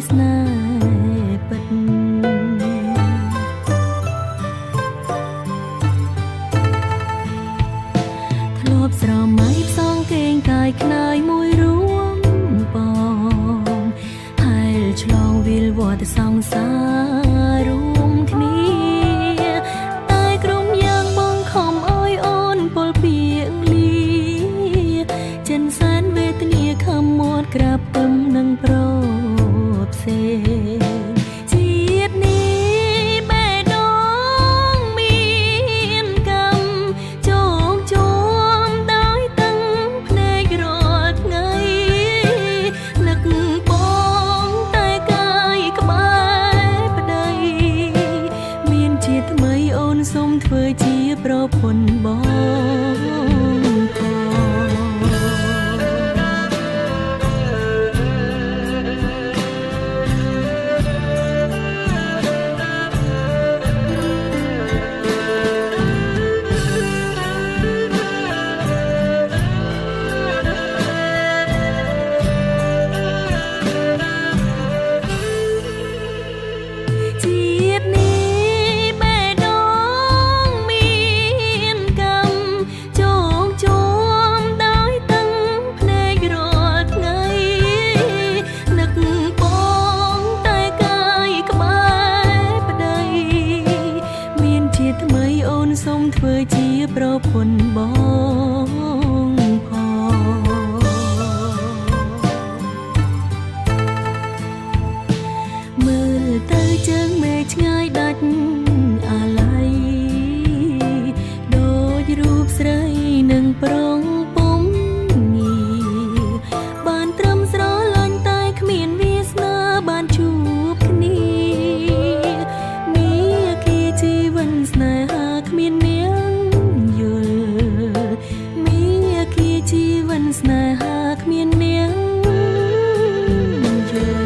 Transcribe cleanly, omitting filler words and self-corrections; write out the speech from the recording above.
ស្នេហ៍ពិតធ្លាប់ស្រមៃផ្សងគេងកាយខ្នើយមួយរួមបងហែលឆ្លងវិលវត្តសង្សាររួមគ្នាតែក្រុមយ៉ាងបងខំអើយអូនពលពីងលីចិនសានវេទនាខំមាត់ក្រាបពឹមនឹងប្រផ្សេជាតិនេះបេះដូងមានកម្មជោគជួមដោយតឹងភ្នែករាល់ថ្ងៃនឹកបងតែកាយក្បែរប្តីមានជាថ្មីអូនសូមធ្វើជាប្រពន្ធបងជាតិនេះបេះដូងមានកម្មជោគជួមដោយតឹងភ្នែករាល់ថ្ងៃនឹកបងតែកាយក្បែរប្តីមានជាថ្មីអូនសូមធ្វើជាប្រពន្ធបងមើលទៅជើងមេឃឆ្ងាយដាច់អាឡ័យដូចរូបស្រីនឹងប្រងពុំងាបានត្រឹមស្រឡាញ់តែគ្មានវាសនាបានជួបគ្នាមាគ៌ាជីវិតស្នេហាគ្មាននាងយល់មាគ៌ាជីវិតស្នេហាគ្មាននាងយល់